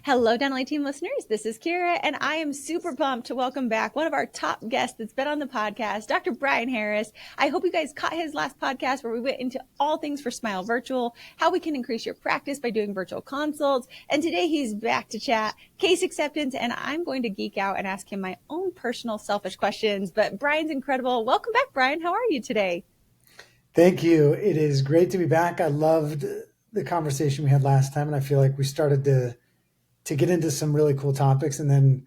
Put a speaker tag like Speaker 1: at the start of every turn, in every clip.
Speaker 1: Hello, Dental Team listeners. This is Kiera, and I am super pumped to welcome back one of our top guests that's been on the podcast, Dr. Brian Harris. I hope you guys caught his last podcast where we went into all things for Smile Virtual, how we can increase your practice by doing virtual consults. And today he's back to chat case acceptance, and I'm going to geek out and ask him my own personal selfish questions. But Brian's incredible. Welcome back, Brian. How are you today?
Speaker 2: Thank you. It is great to be back. I loved the conversation we had last time, and I feel like we started to get into some really cool topics, and then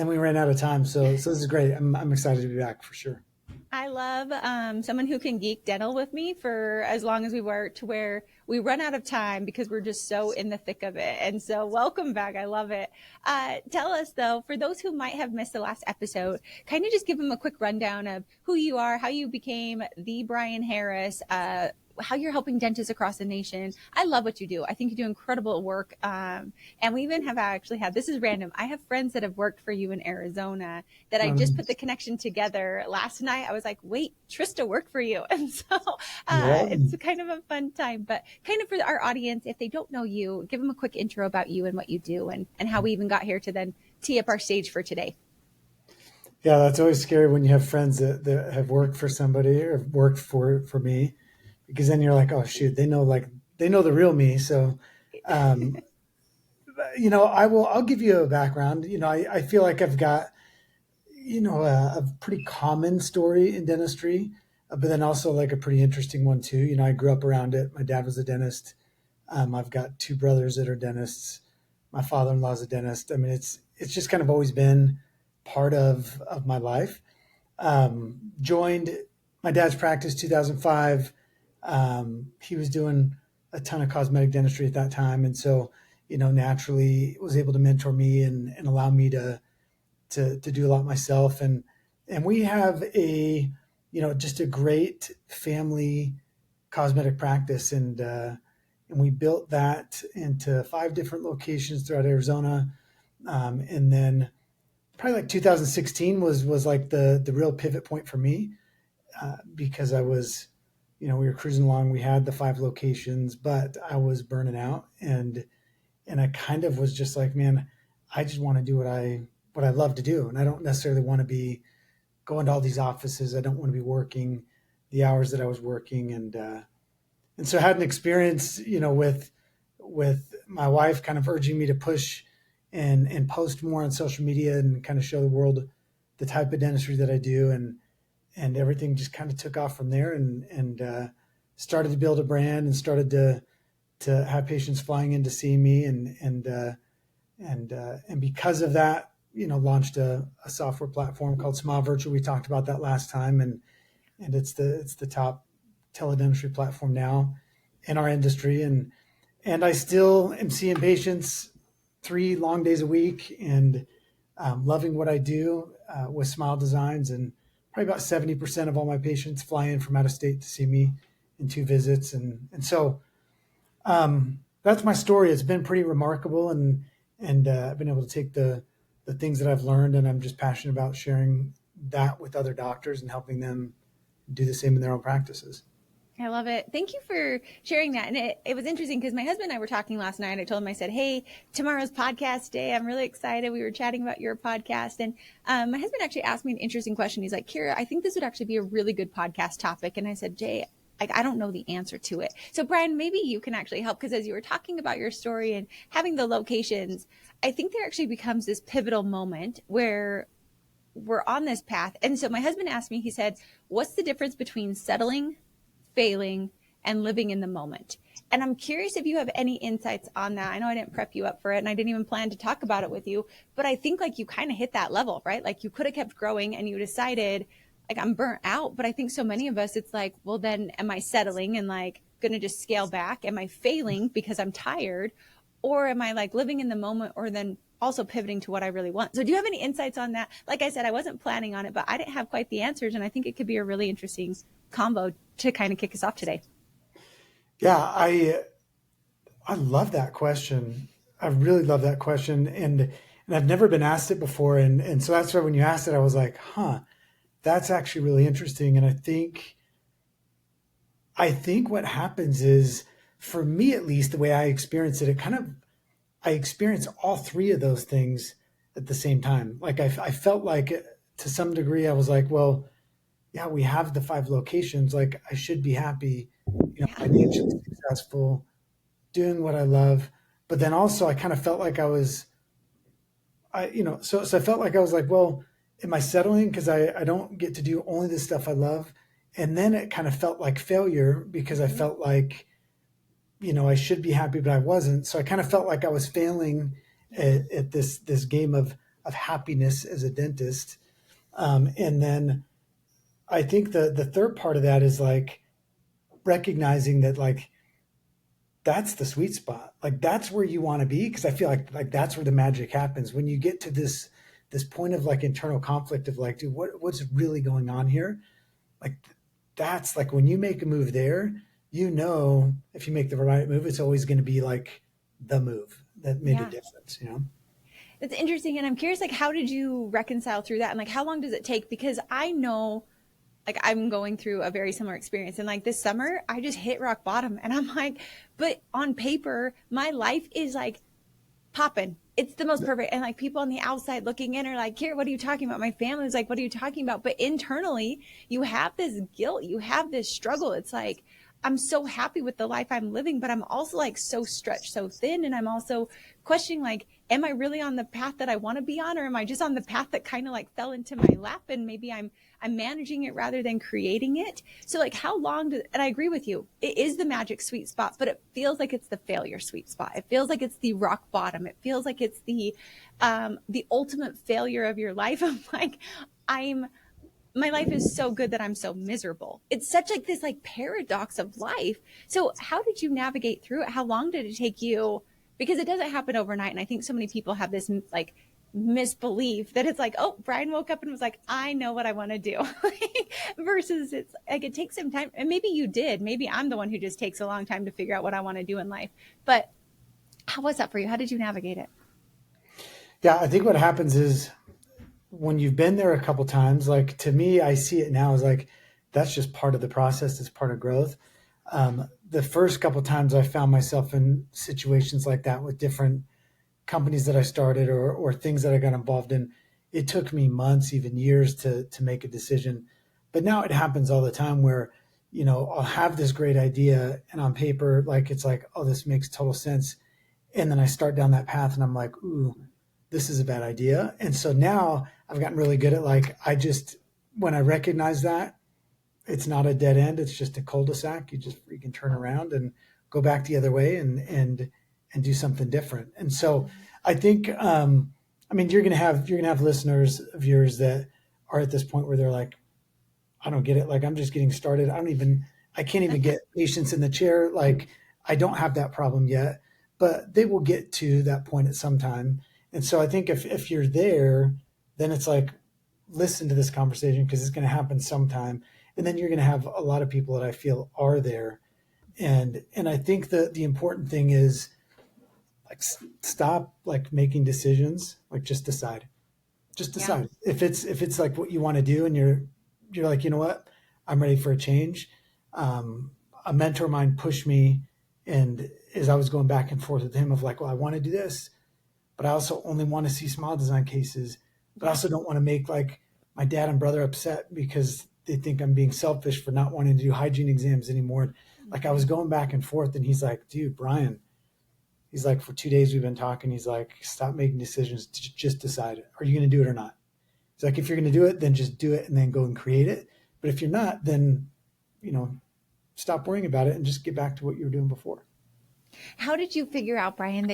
Speaker 2: we ran out of time. So this is great. I'm excited to be back for sure.
Speaker 1: I love someone who can geek dental with me for as long as we were, to where we run out of time because we're just so in the thick of it. And so welcome back. I love it. Tell us, though, for those who might have missed the last episode, kind of just give them a quick rundown of who you are, how you became the Brian Harris, how you're helping dentists across the nation. I love what you do. I think you do incredible work. And we even have actually had, this is random, I have friends that have worked for you in Arizona that I just put the connection together last night. I was like, wait, Trista worked for you. And so it's kind of a fun time, but kind of for our audience, if they don't know you, give them a quick intro about you and what you do and how we even got here to then tee up our stage for today.
Speaker 2: Yeah, that's always scary when you have friends that have worked for somebody or have worked for me, because then you're like, oh shoot, they know the real me. So, I'll give you a background. I feel like I've got, a pretty common story in dentistry, but then also like a pretty interesting one too. I grew up around it. My dad was a dentist. I've got two brothers that are dentists. My father-in-law is a dentist. I mean, it's just kind of always been part of my life. Joined my dad's practice 2005. He was doing a ton of cosmetic dentistry at that time. And so, naturally was able to mentor me and allow me to do a lot myself. And we have just a great family cosmetic practice. And we built that into 5 different locations throughout Arizona. And then probably like 2016 was like the real pivot point for me, because I was, we were cruising along. We had the 5 locations, but I was burning out, and I kind of was just like, man, I just want to do what I love to do, and I don't necessarily want to be going to all these offices. I don't want to be working the hours that I was working, and so I had an experience, with my wife kind of urging me to push and post more on social media and kind of show the world the type of dentistry that I do, and everything just kind of took off from there, and started to build a brand and started to have patients flying in to see me, and because of that, launched a software platform called Smile Virtual. We talked about that last time, and it's the top teledentistry platform now in our industry, and I still am seeing patients 3 long days a week, and loving what I do with Smile Designs. And probably about 70% of all my patients fly in from out of state to see me in 2 visits. And so that's my story. It's been pretty remarkable. And I've been able to take the things that I've learned, and I'm just passionate about sharing that with other doctors and helping them do the same in their own practices.
Speaker 1: I love it. Thank you for sharing that. And it was interesting because my husband and I were talking last night. I told him, I said, hey, tomorrow's podcast day. I'm really excited. We were chatting about your podcast. And my husband actually asked me an interesting question. He's like, Kiera, I think this would actually be a really good podcast topic. And I said, Jay, I don't know the answer to it. So Brian, maybe you can actually help, because as you were talking about your story and having the locations, I think there actually becomes this pivotal moment where we're on this path. And so my husband asked me, he said, what's the difference between settling, failing, and living in the moment? And I'm curious if you have any insights on that. I know I didn't prep you up for it, and I didn't even plan to talk about it with you, but I think like you kind of hit that level, right? Like you could have kept growing and you decided like I'm burnt out. But I think so many of us, it's like, well, then am I settling and like going to just scale back? Am I failing because I'm tired? Or am I like living in the moment, or then also pivoting to what I really want? So do you have any insights on that? Like I said, I wasn't planning on it, but I didn't have quite the answers. And I think it could be a really interesting combo to kind of kick us off today.
Speaker 2: Yeah, I love that question. I really love that question. And I've never been asked it before. And so that's why when you asked it, I was like, that's actually really interesting. And I think what happens is, for me at least, the way I experience it, it kind of I experienced all three of those things at the same time. Like I felt like to some degree, I was like, well, yeah, we have the five locations. Like I should be happy,
Speaker 1: Yeah.
Speaker 2: financially successful, doing what I love. But then also I kind of felt like so I felt like I was like, well, am I settling because I don't get to do only the stuff I love? And then it kind of felt like failure because I
Speaker 1: Mhm.
Speaker 2: felt like, I should be happy, but I wasn't. So I kind of felt like I was failing at this game of happiness as a dentist. And then I think the third part of that is like recognizing that like that's the sweet spot. Like that's where you want to be because I feel like that's where the magic happens when you get to this point of like internal conflict of like, dude, what's really going on here? Like that's like when you make a move there, if you make the right move, it's always going to be like the move that made a
Speaker 1: Yeah.
Speaker 2: difference.
Speaker 1: That's interesting. And I'm curious, like, how did you reconcile through that? And like, how long does it take? Because I know, like, I'm going through a very similar experience. And like this summer, I just hit rock bottom. And I'm like, but on paper, my life is like popping. It's the most perfect. And like people on the outside looking in are like, Kiera, what are you talking about? My family's like, what are you talking about? But internally, you have this guilt, you have this struggle. It's like, I'm so happy with the life I'm living, but I'm also like so stretched, so thin. And I'm also questioning, like, am I really on the path that I want to be on? Or am I just on the path that kind of like fell into my lap and maybe I'm managing it rather than creating it? So like how long did, and I agree with you, it is the magic sweet spot, but it feels like it's the failure sweet spot. It feels like it's the rock bottom. It feels like it's the ultimate failure of your life. I'm like, I'm my life is so good that I'm so miserable. It's such like this like paradox of life. So how did you navigate through it? How long did it take you? Because it doesn't happen overnight. And I think so many people have this like misbelief that it's like, oh, Brian woke up and was like, I know what I want to do. Versus it's like it takes some time. And maybe you did. Maybe I'm the one who just takes a long time to figure out what I want to do in life. But how was that for you? How did you navigate it?
Speaker 2: Yeah, I think what happens is when you've been there a couple times, like to me, I see it now as like that's just part of the process. It's part of growth. The first couple times I found myself in situations like that with different companies that I started or things that I got involved in, it took me months, even years to make a decision. But now it happens all the time where, I'll have this great idea and on paper, like it's like, oh, this makes total sense. And then I start down that path and I'm like, ooh, this is a bad idea. And so now I've gotten really good at like, when I recognize that, it's not a dead end. It's just a cul-de-sac. You can turn around and go back the other way and do something different. And so I think, I mean, you're gonna have listeners of yours that are at this point where they're like, I don't get it. Like I'm just getting started. I can't even get patients in the chair. Like I don't have that problem yet, but they will get to that point at some time. And so I think if you're there, then it's like, listen to this conversation because it's going to happen sometime. And then you're going to have a lot of people that I feel are there. And I think the important thing is like stop like making decisions, like just
Speaker 1: Yeah.
Speaker 2: decide if it's like what you want to do and you're like, you know what, I'm ready for a change. A mentor of mine pushed me, and as I was going back and forth with him of like, well, I want to do this, but I also only want to see smile design cases, but I
Speaker 1: Yeah.
Speaker 2: also don't want to make like my dad and brother upset because they think I'm being selfish for not wanting to do hygiene exams anymore. Like I was
Speaker 1: Mhm.
Speaker 2: going back and forth, and he's like, dude, Brian, he's like, for 2 days we've been talking. He's like, stop making decisions, just decide, are you going to do it or not? It's like, if you're going to do it, then just do it and then go and create it. But if you're not, then, you know, stop worrying about it and just get back to what you were doing before.
Speaker 1: How did you figure out, Brian,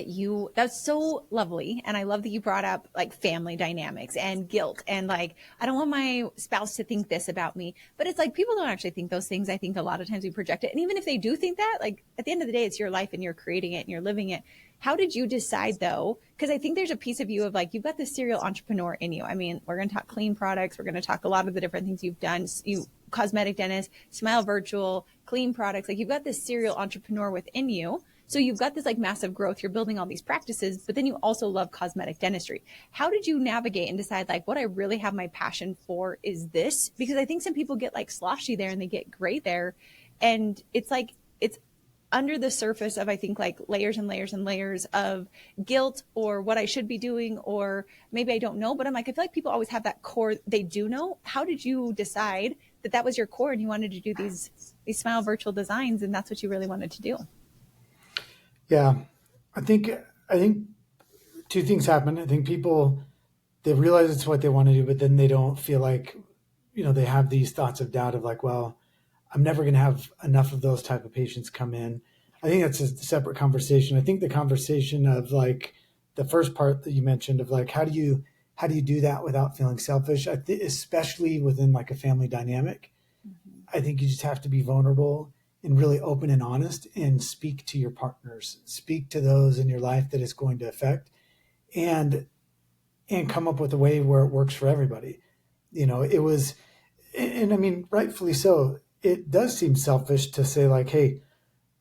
Speaker 1: that's so lovely. And I love that you brought up like family dynamics and guilt and like, I don't want my spouse to think this about me. But it's like people don't actually think those things. I think a lot of times we project it. And even if they do think that, like at the end of the day, it's your life and you're creating it and you're living it. How did you decide though? Because I think there's a piece of you of like, you've got this serial entrepreneur in you. I mean, we're going to talk clean products. We're going to talk a lot of the different things you've done. You cosmetic dentist, Smile Virtual, clean products. Like you've got this serial entrepreneur within you. So you've got this like massive growth. You're building all these practices, but then you also love cosmetic dentistry. How did you navigate and decide like what I really have my passion for is this? Because I think some people get like sloshy there and they get gray there. And it's like, it's under the surface of, I think, like layers and layers and layers of guilt or what I should be doing, or maybe I don't know, but I'm like, I feel like people always have that core they do know. How did you decide that that was your core and you wanted to do these smile virtual designs and that's what you really wanted to do?
Speaker 2: Yeah, I think I think two things happen. I think people, they realize it's what they want to do, but then they don't feel like, they have these thoughts of doubt of like, well, I'm never going to have enough of those type of patients come in. I think that's a separate conversation. I think the conversation of like the first part that you mentioned of like, how do you do that without feeling selfish? I think especially within like a family dynamic,
Speaker 1: Mm-hmm.
Speaker 2: I think you just have to be vulnerable and really open and honest and speak to your partners, speak to those in your life that it's going to affect, and come up with a way where it works for everybody. It was, and I mean, rightfully so. It does seem selfish to say like, hey,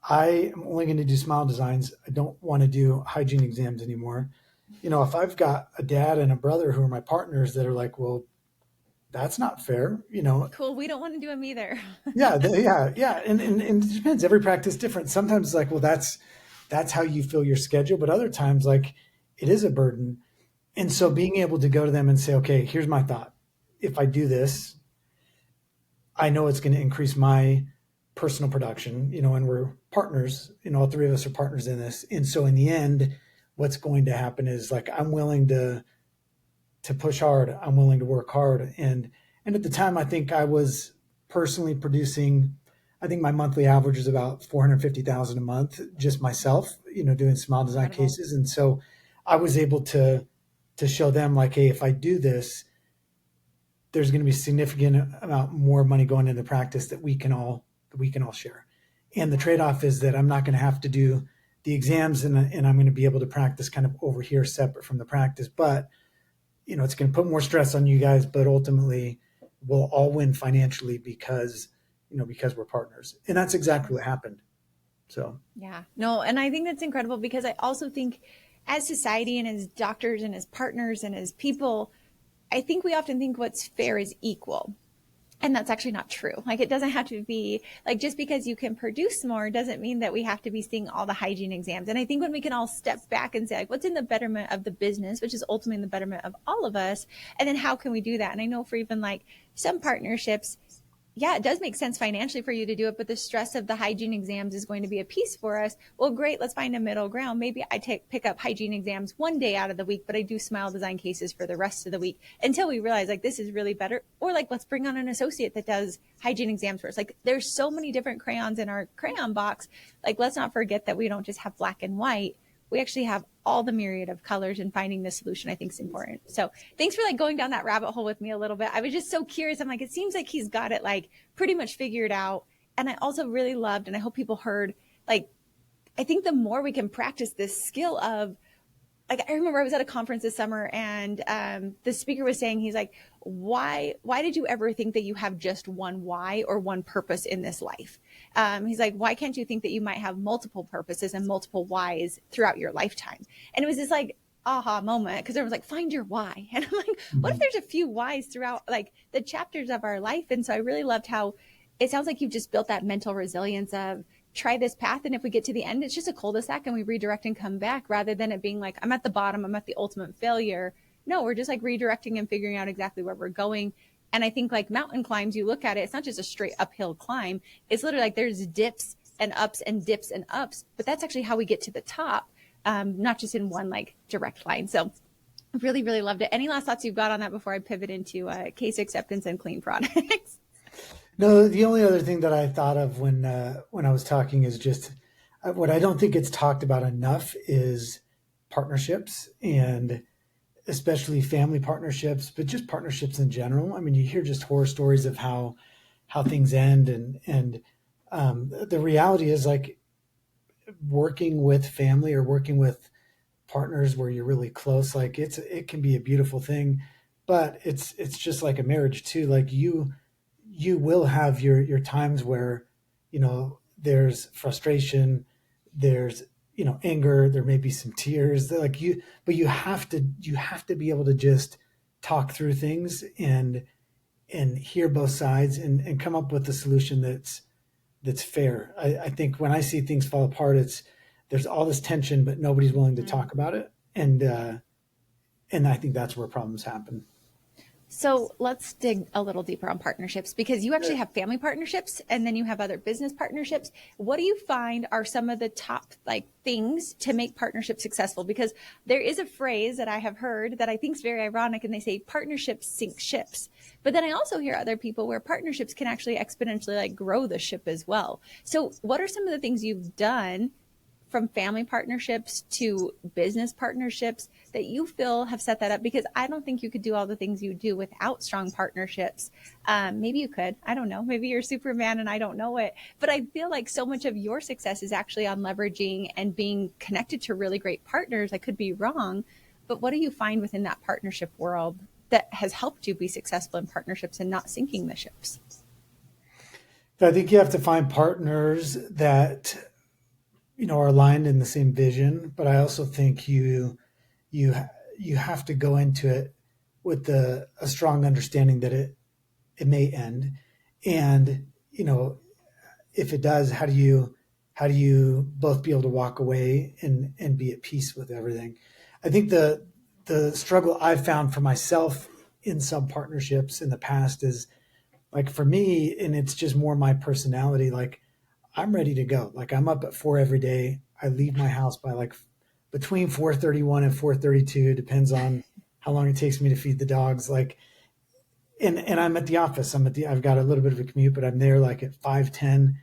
Speaker 2: I am only going to do smile designs. I don't want to do hygiene exams anymore. If I've got a dad and a brother who are my partners that are like, well, that's not fair.
Speaker 1: Cool. We don't want to do them either.
Speaker 2: Yeah, yeah. And it depends. Every practice is different. Sometimes it's like, well, that's how you fill your schedule. But other times, like, it is a burden. And so being able to go to them and say, okay, here's my thought. If I do this, I know it's going to increase my personal production, and we're partners, all three of us are partners in this. And so in the end, what's going to happen is like, I'm willing to push hard. I'm willing to work hard. And at the time, I think I was personally producing, I think my monthly average is about 450,000 a month, just myself, doing smile design
Speaker 1: Incredible.
Speaker 2: cases. And so I was able to show them like, hey, if I do this, there's going to be a significant amount more money going into practice that we can all share. And the trade-off is that I'm not going to have to do the exams, and I'm going to be able to practice kind of over here separate from the practice. But it's going to put more stress on you guys, but ultimately we'll all win financially because we're partners. And that's exactly what happened. So
Speaker 1: Yeah, no, and I think that's incredible because I also think as society and as doctors and as partners and as people, I think we often think what's fair is equal. And that's actually not true. Like, it doesn't have to be like just because you can produce more doesn't mean that we have to be seeing all the hygiene exams. And I think when we can all step back and say, like, what's in the betterment of the business, which is ultimately in the betterment of all of us, and then how can we do that? And I know for even like some partnerships, yeah, it does make sense financially for you to do it, but the stress of the hygiene exams is going to be a piece for us. Well, great, let's find a middle ground. Maybe I pick up hygiene exams one day out of the week, but I do smile design cases for the rest of the week until we realize like this is really better. Or like let's bring on an associate that does hygiene exams for us. Like there's so many different crayons in our crayon box. Like let's not forget that we don't just have black and white. We actually have all the myriad of colors, and finding the solution I think is important. So thanks for like going down that rabbit hole with me a little bit. I was just so curious. I'm like, it seems like he's got it like pretty much figured out. And I also really loved, and I hope people heard, like, I think the more we can practice this skill of, like, I remember I was at a conference this summer and the speaker was saying, he's like, why did you ever think that you have just one why or one purpose in this life? He's like, why can't you think that you might have multiple purposes and multiple whys throughout your lifetime? And it was this like aha moment because there was like, find your why. And I'm like, what if
Speaker 2: mhm.
Speaker 1: there's a few whys throughout like the chapters of our life? And so I really loved how it sounds like you've just built that mental resilience of try this path. And if we get to the end, it's just a cul-de-sac and we redirect and come back rather than it being like, I'm at the bottom, I'm at the ultimate failure. No, we're just like redirecting and figuring out exactly where we're going. And I think like mountain climbs, you look at it, it's not just a straight uphill climb. It's literally like there's dips and ups and dips and ups, but that's actually how we get to the top, not just in one like direct line. So really, really loved it. Any last thoughts you've got on that before I pivot into case acceptance and clean products?
Speaker 2: No, the only other thing that I thought of when I was talking is just what I don't think it's talked about enough is partnerships, and especially family partnerships, but just partnerships in general. I mean, you hear just horror stories of how things end, and the reality is like working with family or working with partners where you're really close. Like it can be a beautiful thing, but it's just like a marriage too. Like you will have your times where there's frustration, there's anger, there may be some tears, like but you have to be able to just talk through things and hear both sides and come up with a solution that's fair. I think when I see things fall apart, there's all this tension, but nobody's willing to
Speaker 1: Mm.
Speaker 2: talk about it, and I think that's where problems happen.
Speaker 1: So let's dig a little deeper on partnerships, because you actually have family partnerships and then you have other business partnerships. What do you find are some of the top like things to make partnerships successful? Because there is a phrase that I have heard that I think is very ironic, and they say partnerships sink ships. But then I also hear other people where partnerships can actually exponentially like grow the ship as well. So what are some of the things you've done from family partnerships to business partnerships that you feel have set that up? Because I don't think you could do all the things you do without strong partnerships. Maybe you could. I don't know. Maybe you're Superman and I don't know it. But I feel like so much of your success is actually on leveraging and being connected to really great partners. I could be wrong. But what do you find within that partnership world that has helped you be successful in partnerships and not sinking the ships?
Speaker 2: So I think you have to find partners that are aligned in the same vision, but I also think you you have to go into it with a strong understanding that it may end, and if it does, how do you both be able to walk away and be at peace with everything? I think the struggle I've found for myself in some partnerships in the past is like for me, and it's just more my personality. Like I'm ready to go. Like I'm up at 4 every day. I leave my house by like between 4:31 and 4:32, depends on how long it takes me to feed the dogs. Like, and I'm at the office. I've got a little bit of a commute, but I'm there like at 5:10,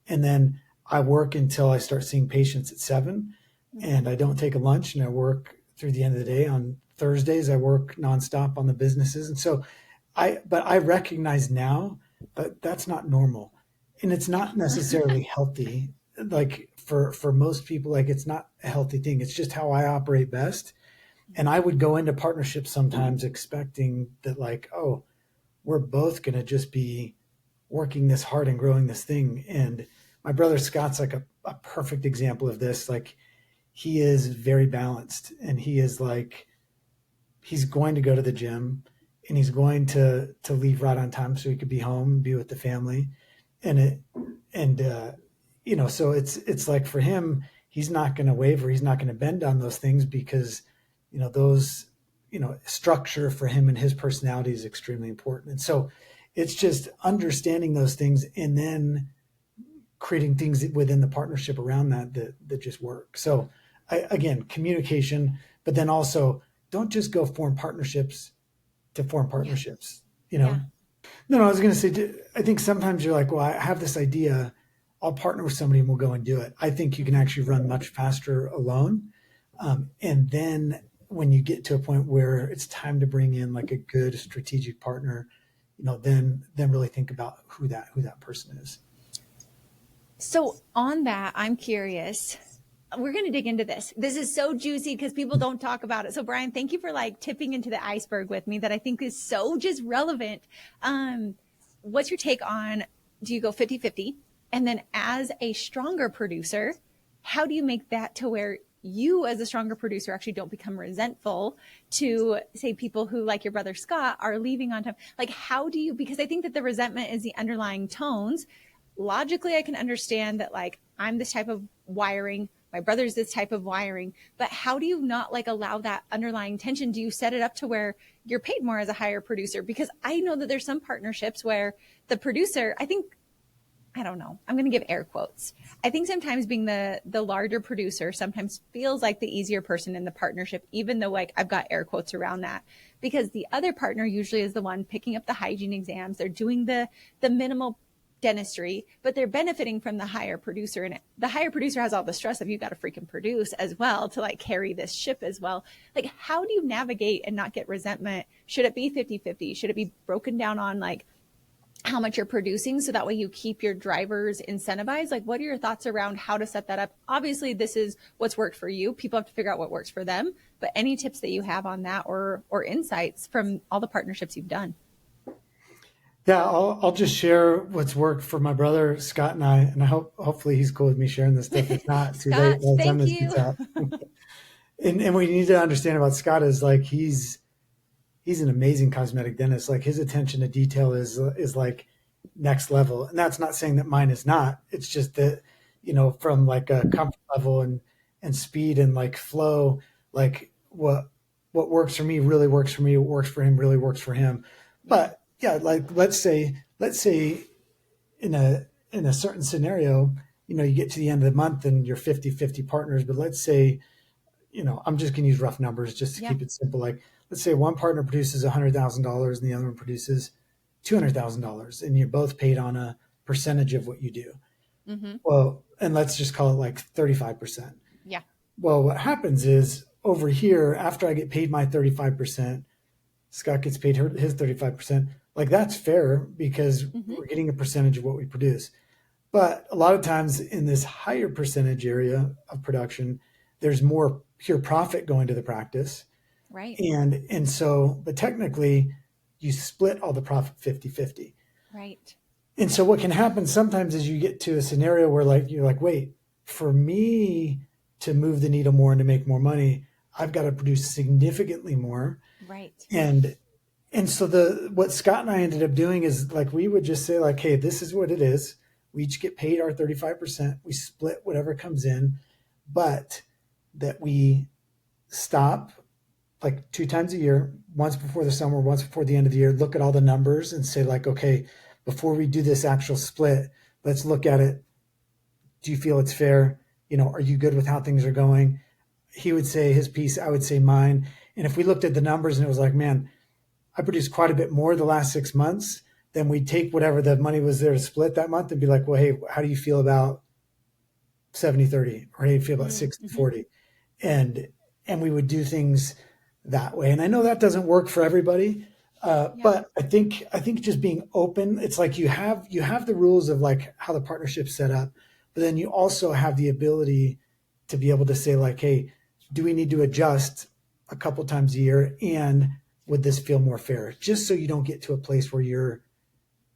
Speaker 2: and then I work until I start seeing patients at 7, and I don't take a lunch, and I work through the end of the day. On Thursdays, I work nonstop on the businesses, and so but I recognize now that that's not normal, and it's not necessarily healthy. Like for most people, like it's not a healthy thing. It's just how I operate best. And I would go into partnerships sometimes expecting that, like, oh, we're both going to just be working this hard and growing this thing. And my brother Scott's like a perfect example of this. Like, he is very balanced, and he is like, he's going to go to the gym, and he's going to leave right on time so he could be home and be with the family. And so it's like for him, he's not going to waver. He's not going to bend on those things because, those, structure for him and his personality is extremely important. And so it's just understanding those things and then creating things within the partnership around that just work. So again, communication, but then also don't just go form partnerships to form
Speaker 1: Yeah.
Speaker 2: partnerships,
Speaker 1: Yeah.
Speaker 2: No, I was going to say, I think sometimes you're like, well, I have this idea. I'll partner with somebody and we'll go and do it. I think you can actually run much faster alone. And then when you get to a point where it's time to bring in like a good strategic partner, then really think about who that person is.
Speaker 1: So on that, I'm curious. We're going to dig into this. This is so juicy because people don't talk about it. So Brian, thank you for like tipping into the iceberg with me that I think is so just relevant. What's your take on, do you go 50-50? And then as a stronger producer, how do you make that to where you as a stronger producer actually don't become resentful to say people who like your brother Scott are leaving on time? Like how do you, because I think that the resentment is the underlying tones. Logically, I can understand that like I'm this type of wiring, my brother's this type of wiring, but how do you not like allow that underlying tension? Do you set it up to where you're paid more as a higher producer? Because I know that there's some partnerships where the producer, I don't know, I'm going to give air quotes. I think sometimes being the larger producer sometimes feels like the easier person in the partnership, even though like I've got air quotes around that, because the other partner usually is the one picking up the hygiene exams. They're doing the minimal dentistry, but they're benefiting from the higher producer. And the higher producer has all the stress of you got to freaking produce as well to like carry this ship as well. Like, how do you navigate and not get resentment? Should it be 50-50? Should it be broken down on like how much you're producing so that way you keep your drivers incentivized? Like, what are your thoughts around how to set that up? Obviously, this is what's worked for you. People have to figure out what works for them. But any tips that you have on that or insights from all the partnerships you've done?
Speaker 2: Yeah, I'll just share what's worked for my brother Scott and I, and hopefully he's cool with me sharing this stuff. It's not too late
Speaker 1: Scott,
Speaker 2: by the time
Speaker 1: thank
Speaker 2: this gets
Speaker 1: you.
Speaker 2: out. And what you need to understand about Scott is like he's an amazing cosmetic dentist. Like his attention to detail is like next level. And that's not saying that mine is not. It's just that, from like a comfort level and speed and like flow, like what works for me really works for me. What works for him really works for him.
Speaker 1: Yeah.
Speaker 2: But yeah, like let's say in a certain scenario, you get to the end of the month and you're 50-50 partners, but let's say, I'm just going to use rough numbers just to
Speaker 1: Yeah.
Speaker 2: keep it simple. Like, let's say one partner produces $100,000 and the other one produces $200,000, and you're both paid on a percentage of what you do.
Speaker 1: Mm-hmm.
Speaker 2: Well, and let's just call it like 35%.
Speaker 1: Yeah.
Speaker 2: Well, what happens is over here, after I get paid my 35%, Scott gets paid his 35%. Like, that's fair because
Speaker 1: Mm-hmm.
Speaker 2: we're getting a percentage of what we produce. But a lot of times in this higher percentage area of production, there's more pure profit going to the practice.
Speaker 1: Right.
Speaker 2: But technically you split all the profit 50-50.
Speaker 1: Right.
Speaker 2: And so what can happen sometimes is you get to a scenario where like you're like, wait, for me to move the needle more and to make more money, I've got to produce significantly more.
Speaker 1: Right.
Speaker 2: And so what Scott and I ended up doing is like we would just say like, hey, this is what it is. We each get paid our 35%. We split whatever comes in, but that we stop like 2 times a year, once before the summer, once before the end of the year, look at all the numbers and say like, okay, before we do this actual split, let's look at it. Do you feel it's fair? Are you good with how things are going? He would say his piece, I would say mine. And if we looked at the numbers and it was like, man, I produced quite a bit more the last 6 months, then we'd take whatever the money was there to split that month and be like, well, hey, how do you feel about 70-30? Or how do you feel about
Speaker 1: Mm-hmm.
Speaker 2: 60-40? And we would do things that way. And I know that doesn't work for everybody.
Speaker 1: Yeah.
Speaker 2: But I think just being open, it's like you have the rules of like how the partnership's set up, but then you also have the ability to be able to say like, hey, do we need to adjust a couple times a year? And would this feel more fair? Just so you don't get to a place where you're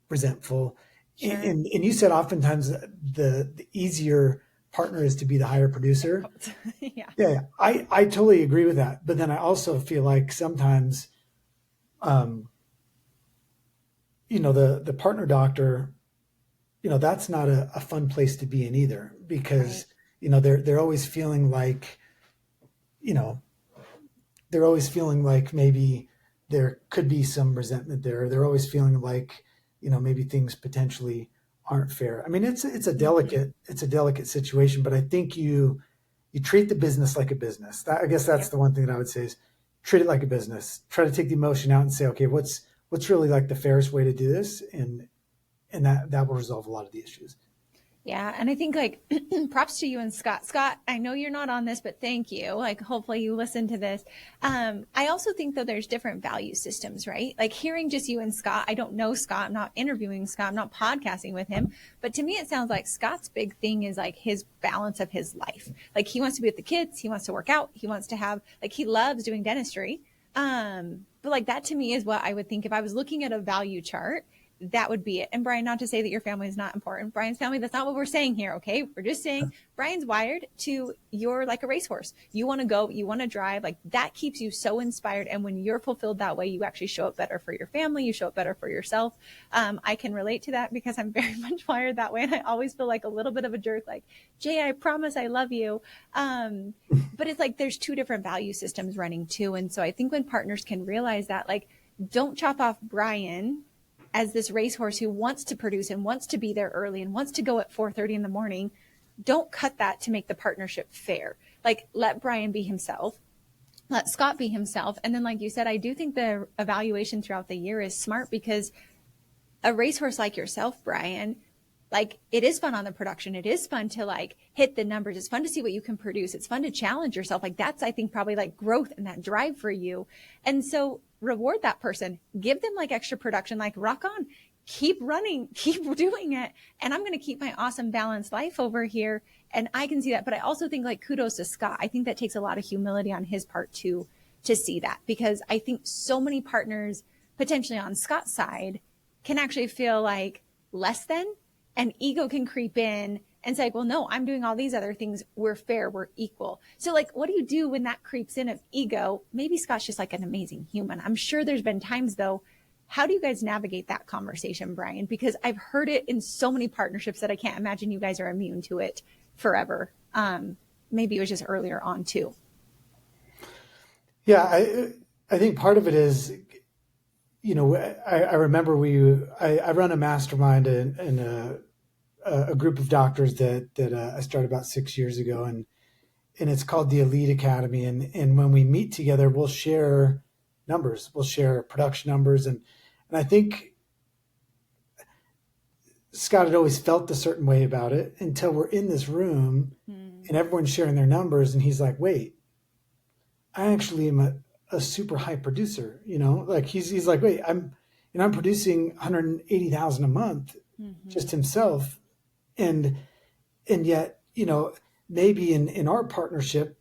Speaker 2: resentful.
Speaker 1: Sure.
Speaker 2: And you said oftentimes the easier partner is to be the higher producer.
Speaker 1: Difficult. Yeah.
Speaker 2: Yeah, I totally agree with that. But then I also feel like sometimes, um, the partner doctor, that's not a fun place to be in either
Speaker 1: Right.
Speaker 2: because, they're always feeling like, you know, they're always feeling like maybe there could be some resentment there. They're always feeling like, maybe things potentially aren't fair. I mean, it's a
Speaker 1: Mm-hmm.
Speaker 2: delicate situation, but I think you treat the business like a business. I guess that's
Speaker 1: Yep.
Speaker 2: the one thing that I would say is treat it like a business. Try to take the emotion out and say, okay, what's really like the fairest way to do this, and that will resolve a lot of the issues.
Speaker 1: Yeah, and I think like props to you and Scott. Scott, I know you're not on this, but thank you. Like hopefully you listen to this. I also think though there's different value systems, right? Like hearing just you and Scott, I don't know Scott, I'm not interviewing Scott, I'm not podcasting with him, but to me it sounds like Scott's big thing is like his balance of his life. Like he wants to be with the kids, he wants to work out, he wants to have like he loves doing dentistry. But like that to me is what I would think if I was looking at a value chart, that would be it. And Brian, not to say that your family is not important. Brian's family, that's not what we're saying here, okay? We're just saying Brian's wired to you're like a racehorse. You want to go, you want to drive, like that keeps you so inspired. And when you're fulfilled that way, you actually show up better for your family, you show up better for yourself. I can relate to that because I'm very much wired that way. And I always feel like a little bit of a jerk, like, Jay, I promise I love you. But it's like there's two different value systems running too. And so I think when partners can realize that, like, don't chop off Brian as this racehorse who wants to produce and wants to be there early and wants to go at 4:30 in the morning. Don't cut that to make the partnership fair. Like let Brian be himself, let Scott be himself. And then like you said, I do think the evaluation throughout the year is smart because a racehorse like yourself, Brian, like it is fun on the production. It is fun to like hit the numbers. It's fun to see what you can produce. It's fun to challenge yourself. Like that's, I think, probably like growth and that drive for you. And so reward that person, give them like extra production, like rock on, keep running, keep doing it. And I'm going to keep my awesome balanced life over here. And I can see that. But I also think like kudos to Scott. I think that takes a lot of humility on his part too, to see that, because I think so many partners potentially on Scott's side can actually feel like less than, and ego can creep in and say, well, no, I'm doing all these other things. We're fair. We're equal. So like, what do you do when that creeps in of ego? Maybe Scott's just like an amazing human. I'm sure there's been times though, How do you guys navigate that conversation, Brian? Because I've heard it in so many partnerships that I can't imagine you guys are immune to it forever. Maybe it was just earlier on too.
Speaker 2: Yeah, I think part of it is, I remember I run a mastermind in a group of doctors that I started about 6 years ago, and it's called the Elite Academy. And when we meet together, we'll share numbers, we'll share production numbers, and I think Scott had always felt a certain way about it until we're in this room and everyone's sharing their numbers, and he's like, "Wait, I actually am a super high producer." Like he's like, "Wait, I'm producing 180,000 a month just himself," and yet, maybe in our partnership,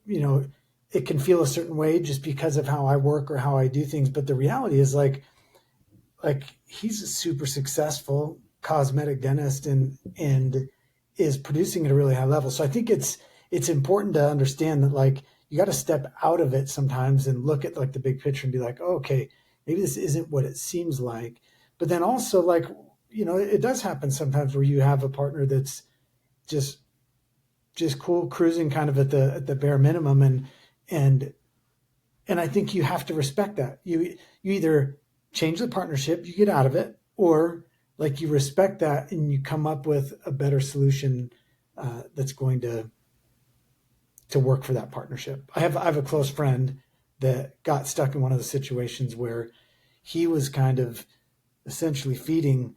Speaker 2: it can feel a certain way just because of how I work or how I do things. But the reality is like he's a super successful cosmetic dentist and is producing at a really high level. So I think it's important to understand that, like, you got to step out of it sometimes and look at like the big picture and be like, oh, okay, maybe this isn't what it seems like. But then also, like, it does happen sometimes where you have a partner that's just cool cruising kind of at the bare minimum, and I think you have to respect that. You either change the partnership, you get out of it, or like you respect that and you come up with a better solution that's going to work for that partnership. I have a close friend that got stuck in one of the situations where he was kind of essentially feeding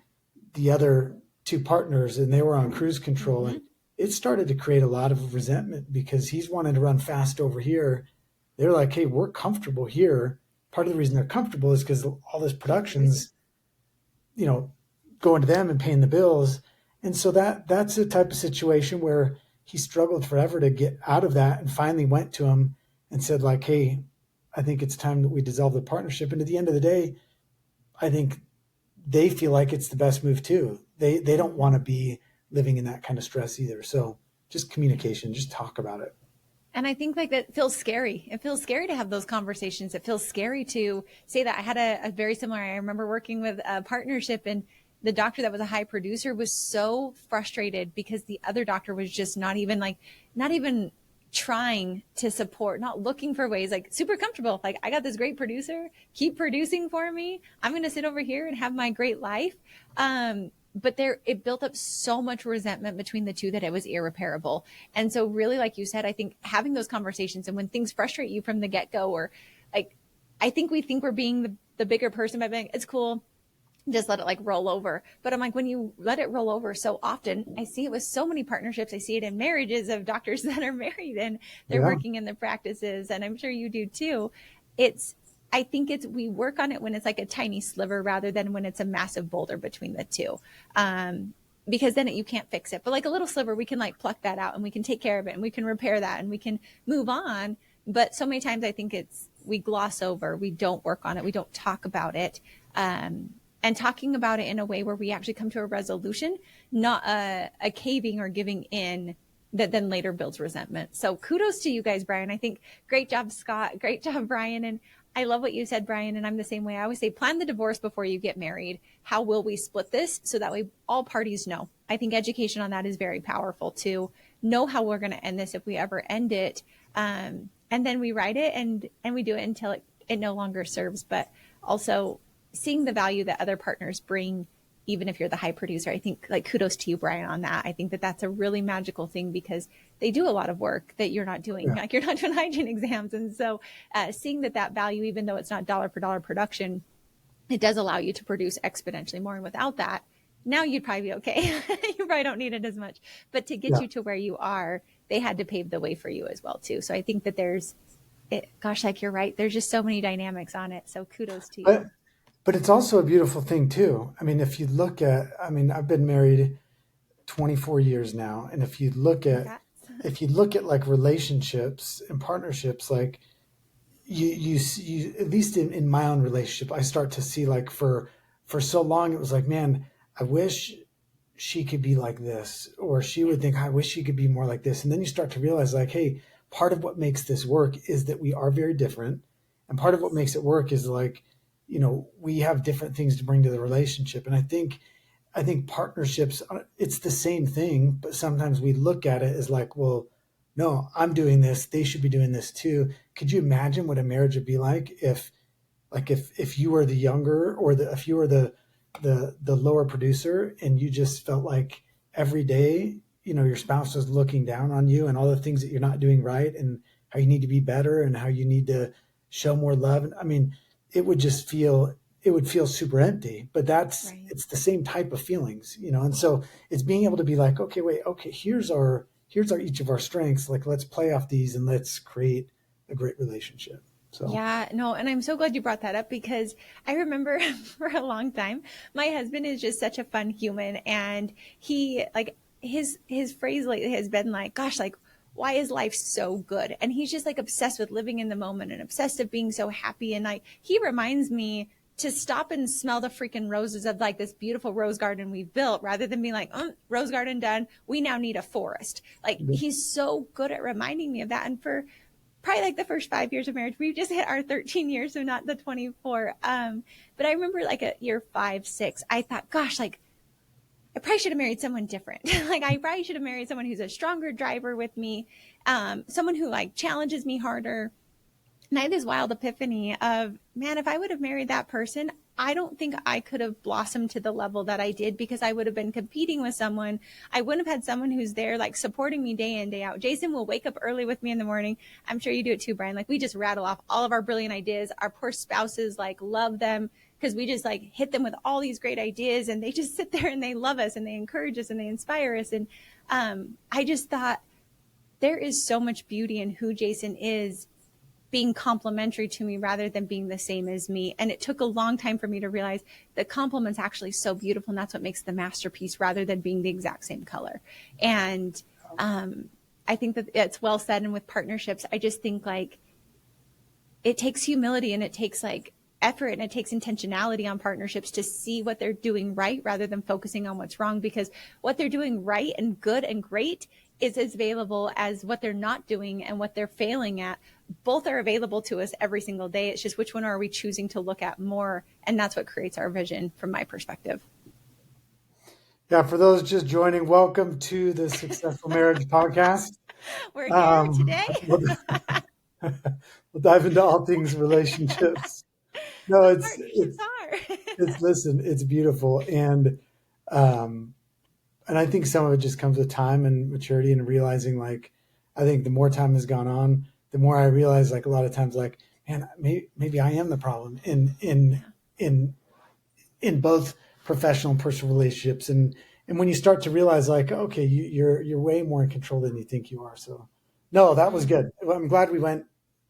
Speaker 2: the other two partners, and they were on cruise control, and it started to create a lot of resentment because he's wanting to run fast over here. They're like, "Hey, we're comfortable here." Part of the reason they're comfortable is because all this production's, going to them and paying the bills. And so that's the type of situation where he struggled forever to get out of that, and finally went to him and said, like, "Hey, I think it's time that we dissolve the partnership." And at the end of the day, I think they feel like it's the best move too. They don't want to be living in that kind of stress either. So just communication, just talk about it.
Speaker 1: And I think like that feels scary. It feels scary to have those conversations. It feels scary to say that. I had a very similar, I remember working with a partnership, and the doctor that was a high producer was so frustrated because the other doctor was just not even trying to support, not looking for ways, like super comfortable. Like, I got this great producer, keep producing for me. I'm going to sit over here and have my great life. But it built up so much resentment between the two that it was irreparable. And so really, like you said, I think having those conversations, and when things frustrate you from the get-go, or like, I think we think we're being the bigger person by being, it's cool, just let it like roll over. But I'm like, when you let it roll over so often, I see it with so many partnerships. I see it in marriages of doctors that are married and they're working in the practices. And I'm sure you do too. I think we work on it when it's like a tiny sliver rather than when it's a massive boulder between the two. Because then you can't fix it. But like a little sliver, we can like pluck that out and we can take care of it and we can repair that and we can move on. But so many times I think we gloss over, we don't work on it, we don't talk about it. And talking about it in a way where we actually come to a resolution, not a caving or giving in that then later builds resentment. So kudos to you guys, Brian. I think great job, Scott. Great job, Brian. And I love what you said, Brian. And I'm the same way. I always say, plan the divorce before you get married. How will we split this? So that way all parties know. I think education on that is very powerful to know how we're going to end this if we ever end it. And then we write it and we do it until it no longer serves. But also seeing the value that other partners bring, even if you're the high producer. I think like kudos to you, Brian, on that. I think that that's a really magical thing because they do a lot of work that you're not doing. Like, you're not doing hygiene exams. And so seeing that value, even though it's not dollar for dollar production, it does allow you to produce exponentially more. And without that, now you'd probably be okay. You probably don't need it as much. But to get you to where you are, they had to pave the way for you as well too. So I think that like you're right. There's just so many dynamics on it. So kudos to you.
Speaker 2: But it's also a beautiful thing too. I mean, if you look at, I've been married 24 years now. And if you look at like relationships and partnerships, like you at least in my own relationship, I start to see like for so long, it was like, man, I wish she could be like this, or she would think, I wish she could be more like this. And then you start to realize like, hey, part of what makes this work is that we are very different. And part of what makes it work is like, we have different things to bring to the relationship. And I think partnerships, it's the same thing, but sometimes we look at it as like, well, no, I'm doing this, they should be doing this too. Could you imagine what a marriage would be if you were the younger, or if you were the lower producer, and you just felt like every day, your spouse was looking down on you and all the things that you're not doing right, and how you need to be better, and how you need to show more love. I mean, it would feel super empty, but
Speaker 1: Right.
Speaker 2: it's the same type of feelings. And so it's being able to be like, okay, wait, okay, here's our each of our strengths. Like, let's play off these and let's create a great relationship. So
Speaker 1: Yeah, no, and I'm so glad you brought that up because I remember for a long time, my husband is just such a fun human, and he like his phrase lately has been like, gosh, like why is life so good? And he's just like obsessed with living in the moment and obsessed with being so happy. And like he reminds me to stop and smell the freaking roses of like this beautiful rose garden we've built, rather than being like, rose garden done. We now need a forest. Like he's so good at reminding me of that. And for probably like the first 5 years of marriage, we've just hit our 13 years, so not the 24. But I remember like at year 5, 6, I thought, gosh, like I probably should have married someone different. Like I probably should have married someone who's a stronger driver with me, someone who like challenges me harder. And I had this wild epiphany of, man, if I would have married that person, I don't think I could have blossomed to the level that I did, because I would have been competing with someone. I wouldn't have had someone who's there like supporting me day in, day out. Jason will wake up early with me in the morning. I'm sure you do it too, Brian. Like we just rattle off all of our brilliant ideas. Our poor spouses like love them because we just like hit them with all these great ideas, and they just sit there and they love us and they encourage us and they inspire us. And I just thought there is so much beauty in who Jason is, being complimentary to me rather than being the same as me. And it took a long time for me to realize that compliment's actually so beautiful, and that's what makes the masterpiece, rather than being the exact same color. And I think that it's well said. And with partnerships, I just think like it takes humility, and it takes like effort, and it takes intentionality on partnerships to see what they're doing right rather than focusing on what's wrong, because what they're doing right and good and great is as available as what they're not doing and what they're failing at. Both are available to us every single day. It's just which one are we choosing to look at more, and that's what creates our vision from my perspective.
Speaker 2: yeah, for those just joining, welcome to the Successful Marriage Podcast.
Speaker 1: We're here today.
Speaker 2: We'll, we'll dive into all things relationships. No,
Speaker 1: What
Speaker 2: it's
Speaker 1: partnerships
Speaker 2: it's
Speaker 1: are.
Speaker 2: listen, it's beautiful, um, and I think some of it just comes with time and maturity, and realizing like, I think the more time has gone on, the more I realize like a lot of times like, man, maybe I am the problem in in both professional and personal relationships. And when you start to realize like, okay, you're way more in control than you think you are. So no, that was good. I'm glad we went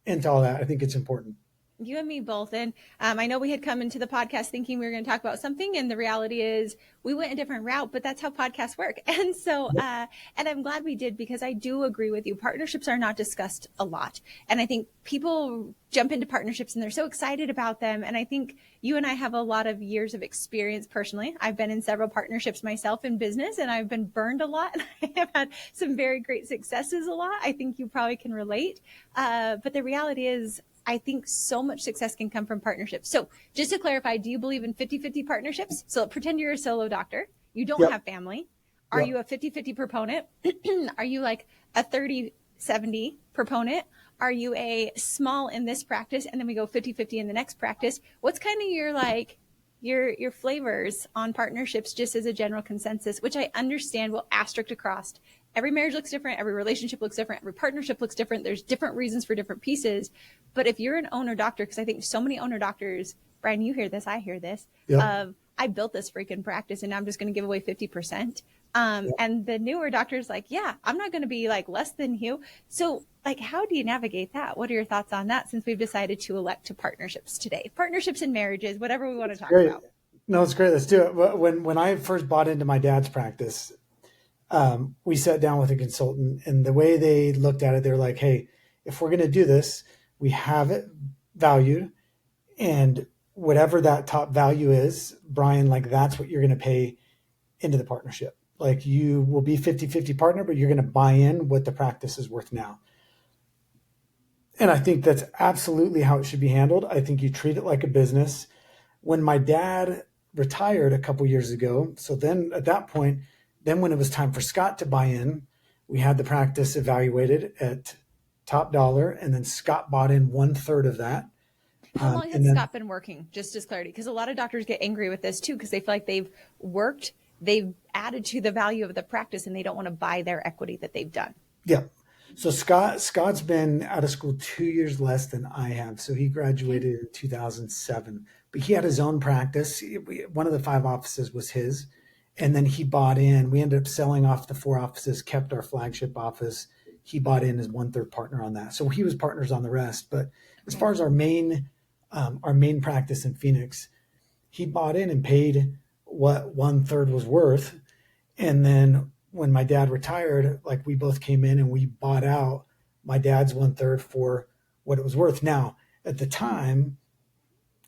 Speaker 2: into all that. I think it's important.
Speaker 1: You and me both. And I know we had come into the podcast thinking we were going to talk about something, and the reality is we went a different route, but that's how podcasts work. And so, and I'm glad we did, because I do agree with you. Partnerships are not discussed a lot. And I think people jump into partnerships and they're so excited about them. And I think you and I have a lot of years of experience personally. I've been in several partnerships myself in business, and I've been burned a lot. And I have had some very great successes a lot. I think you probably can relate. But the reality is, I think so much success can come from partnerships. So just to clarify, do you believe in 50-50 partnerships? So pretend you're a solo doctor. You don't
Speaker 2: Yep.
Speaker 1: have family. Are
Speaker 2: Yep.
Speaker 1: you a 50-50 proponent? Are you like a 30-70 proponent? Are you a small in this practice and then we go 50-50 in the next practice? What's kind of your like your flavors on partnerships, just as a general consensus, which I understand will asterisk across. Every marriage looks different. Every relationship looks different. Every partnership looks different. There's different reasons for different pieces. But if you're an owner doctor, because I think so many owner doctors, Brian, you hear this, I hear this,
Speaker 2: Yep.
Speaker 1: of I built this freaking practice and now I'm just going to give away 50%.
Speaker 2: Yep.
Speaker 1: And the newer doctor's like, yeah, I'm not going to be like less than you. So like, how do you navigate that? What are your thoughts on that, since we've decided to elect to partnerships today? Partnerships and marriages, whatever we want to talk
Speaker 2: Great.
Speaker 1: about.
Speaker 2: No, it's great. Let's do it. When I first bought into my dad's practice, we sat down with a consultant, and the way they looked at it, they're like, hey, if we're going to do this, we have it valued, and whatever that top value is, Brian, like that's what you're going to pay into the partnership. Like you will be 50-50 partner, but you're going to buy in what the practice is worth now. And I think that's absolutely how it should be handled. I think you treat it like a business. When my dad retired a couple years ago, so then at that point, then when it was time for Scott to buy in, we had the practice evaluated at top dollar, and then Scott bought in 1/3 of that.
Speaker 1: How long
Speaker 2: And
Speaker 1: has
Speaker 2: then,
Speaker 1: Scott been working? Just as clarity, because a lot of doctors get angry with this too, because they feel like they've added to the value of the practice, and they don't want to buy their equity that they've done.
Speaker 2: yeah. So Scott's been out of school 2 years less than I have. So he
Speaker 1: Okay.
Speaker 2: graduated in 2007, but he had his own practice. One of the 5 offices was his, and then he bought in. We ended up selling off the 4 offices, kept our flagship office. He bought in as 1/3 partner on that. So he was partners on the rest. But as
Speaker 1: Okay.
Speaker 2: far as our main practice in Phoenix, he bought in and paid what 1/3 was worth. And then when my dad retired, like we both came in and we bought out my dad's 1/3 for what it was worth. Now, at the time,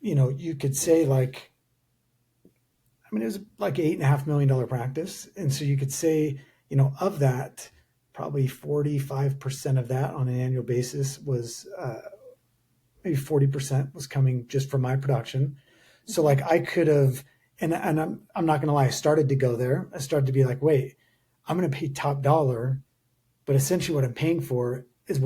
Speaker 2: you could say like, I mean, it was like $8.5 million practice. And so you could say, of that, probably 45% of that on an annual basis was maybe 40% was coming just from my production. So
Speaker 1: Mm-hmm.
Speaker 2: like I could have, and I'm not going to lie, I started to go there. I started to be like, wait, I'm going to pay top dollar, but essentially what I'm paying for is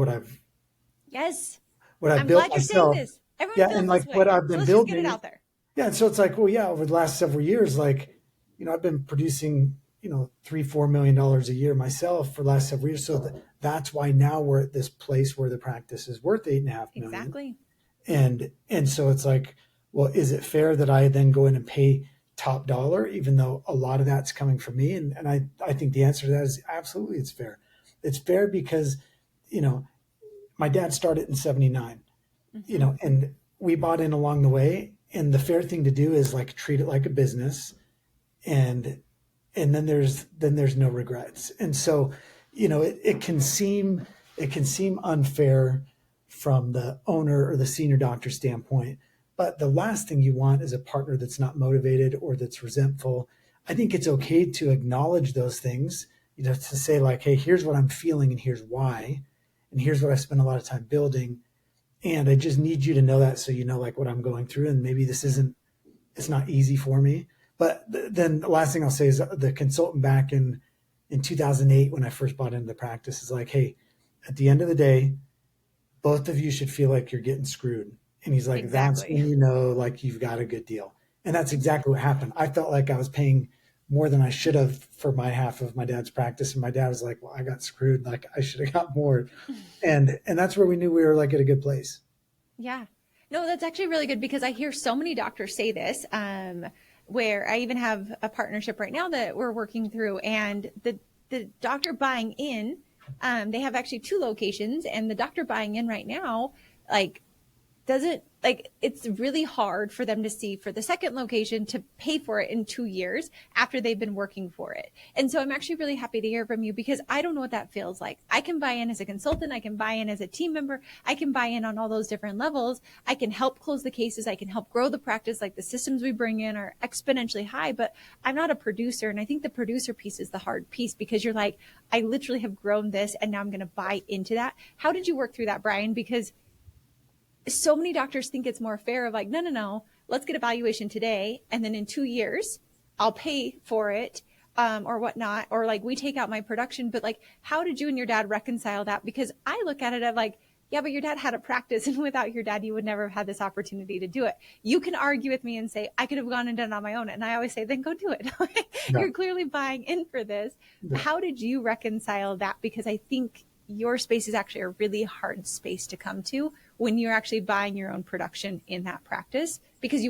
Speaker 1: Yes.
Speaker 2: what I've
Speaker 1: I'm
Speaker 2: built
Speaker 1: glad you're saying
Speaker 2: myself.
Speaker 1: this. Everyone
Speaker 2: Yeah, and
Speaker 1: feels
Speaker 2: like
Speaker 1: this
Speaker 2: what
Speaker 1: way.
Speaker 2: I've
Speaker 1: So
Speaker 2: been
Speaker 1: let's just get it
Speaker 2: building.
Speaker 1: out there.
Speaker 2: Yeah, and so it's like, well, yeah, over the last several years, like, I've been producing, $3-4 million a year myself for the last several years. So that's why now we're at this place where the practice is worth 8.5 million.
Speaker 1: Exactly.
Speaker 2: And so it's like, well, is it fair that I then go in and pay top dollar, even though a lot of that's coming from me? And I think the answer to that is absolutely it's fair. It's fair because, you know, my dad started in 79,
Speaker 1: Mm-hmm.
Speaker 2: and we bought in along the way. And the fair thing to do is like treat it like a business, and then there's no regrets. And so, it can seem unfair from the owner or the senior doctor standpoint, but the last thing you want is a partner that's not motivated or that's resentful. I think it's okay to acknowledge those things, to say like, hey, here's what I'm feeling and here's why, and here's what I spent a lot of time building, and I just need you to know that, so like what I'm going through, and maybe this
Speaker 1: Yeah.
Speaker 2: isn't it's not easy for me. But then the last thing I'll say is the consultant back in 2008 when I first bought into the practice is like, hey, at the end of the day, both of you should feel like you're getting screwed. And he's like, that's
Speaker 1: Exactly.
Speaker 2: when like you've got a good deal. And that's exactly what happened. I felt like I was paying more than I should have for my half of my dad's practice. And my dad was like, well, I got screwed. Like I should have got more. And that's where we knew we were like at a good place.
Speaker 1: Yeah. No, that's actually really good because I hear so many doctors say this. Where I even have a partnership right now that we're working through, and the doctor buying in, they have actually 2 locations, and the doctor buying in right now, like doesn't like it's really hard for them to see for the second location to pay for it in 2 years after they've been working for it. And so I'm actually really happy to hear from you because I don't know what that feels like. I can buy in as a consultant, I can buy in as a team member, I can buy in on all those different levels. I can help close the cases, I can help grow the practice. Like the systems we bring in are exponentially high, but I'm not a producer. And I think the producer piece is the hard piece because you're like, I literally have grown this and now I'm going to buy into that. How did you work through that, Brian? Because so many doctors think it's more fair of like, no, no, no, let's get evaluation today. And then in 2 years, I'll pay for it, or whatnot. Or like we take out my production. But like, how did you and your dad reconcile that? Because I look at it of like, yeah, but your dad had a practice, and without your dad, you would never have had this opportunity to do it. You can argue with me and say, I could have gone and done it on my own. And I always say, then go do it.
Speaker 2: Yeah.
Speaker 1: You're clearly buying in for this.
Speaker 2: Yeah.
Speaker 1: How did you reconcile that? Because I think your space is actually a really hard space to come to when you're actually buying your own production in that practice, because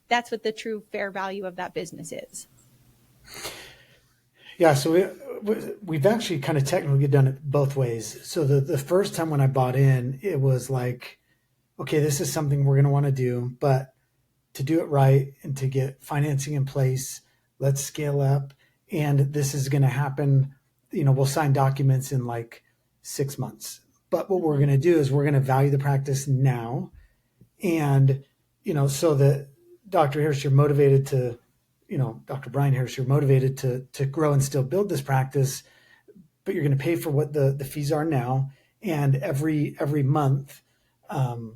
Speaker 1: that's what the true fair value of that business is.
Speaker 2: Yeah, so we've actually kind of technically done it both ways. So the first time when I bought in, it was like, okay, this is something we're going to want to do, but to do it right and to get financing in place, let's scale up. And this is going to happen. We'll sign documents in like 6 months. But what we're
Speaker 1: Mm-hmm.
Speaker 2: going to do is we're going to value the practice now. And, so that Dr. Harris, you're motivated to, Dr. Brian Harris, you're motivated to grow and still build this practice, but you're going to pay for what the fees are now. And every month, we're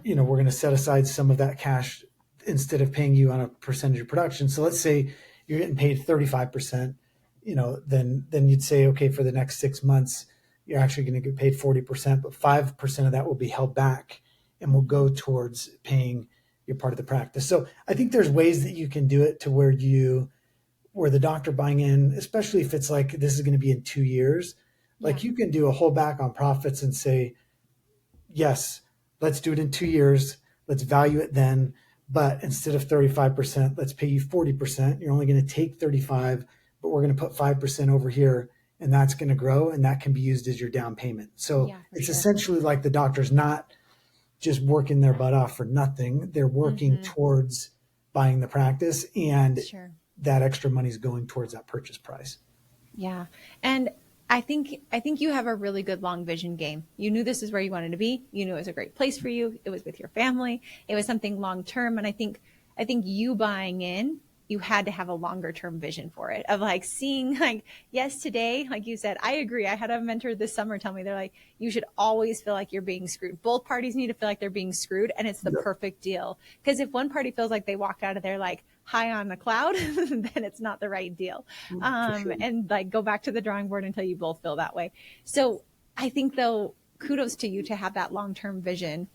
Speaker 2: going to set aside some of that cash instead of paying you on a percentage of production. So let's say you're getting paid 35%, then you'd say, okay, for the next 6 months, you're actually going to get paid 40%, but 5% of that will be held back and will go towards paying your part of the practice. So I think there's ways that you can do it to where the doctor buying in, especially if it's like this is going to be in 2 years,
Speaker 1: Yeah.
Speaker 2: like you can do a holdback on profits and say, yes, let's do it in 2 years. Let's value it then. But instead of 35%, let's pay you 40%. You're only going to take 35, but we're going to put 5% over here, and that's going to grow, and that can be used as your down payment. So
Speaker 1: Yeah, for
Speaker 2: it's
Speaker 1: sure.
Speaker 2: essentially like the doctor's not just working their butt off for nothing. They're working towards buying the practice, and
Speaker 1: Sure.
Speaker 2: that extra money is going towards that purchase price.
Speaker 1: Yeah. And I think you have a really good long vision game. You knew this is where you wanted to be. You knew it was a great place for you. It was with your family. It was something long term. And I think you buying in, you had to have a longer term vision for it of like seeing like, yes, today, like you said, I agree. I had a mentor this summer tell me they're like, you should always feel like you're being screwed. Both parties need to feel like they're being screwed, and it's the
Speaker 2: Yep.
Speaker 1: perfect deal. Because if one party feels like they walked out of there like high on the cloud, then it's not the right deal.
Speaker 2: For sure.
Speaker 1: And like go back to the drawing board until you both feel that way. So I think though, kudos to you to have that long-term vision.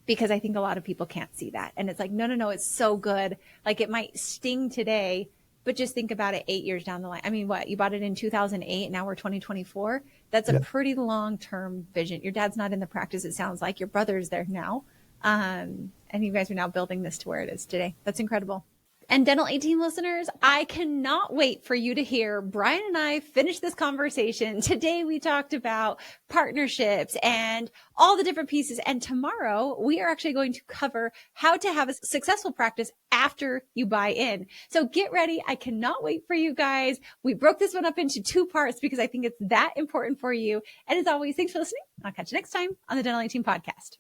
Speaker 1: Because I think a lot of people can't see that. And it's like, no, it's so good. Like it might sting today, but just think about it 8 years down the line. I mean, what, you bought it in 2008, now we're 2024. That's a
Speaker 2: Yeah.
Speaker 1: pretty long-term vision. Your dad's not in the practice, it sounds like. Your brother's there now. And you guys are now building this to where it is today. That's incredible. And Dental 18 listeners, I cannot wait for you to hear Brian and I finish this conversation. Today we talked about partnerships and all the different pieces. And tomorrow we are actually going to cover how to have a successful practice after you buy in. So get ready. I cannot wait for you guys. We broke this one up into 2 parts because I think it's that important for you. And as always, thanks for listening. I'll catch you next time on the Dental 18 podcast.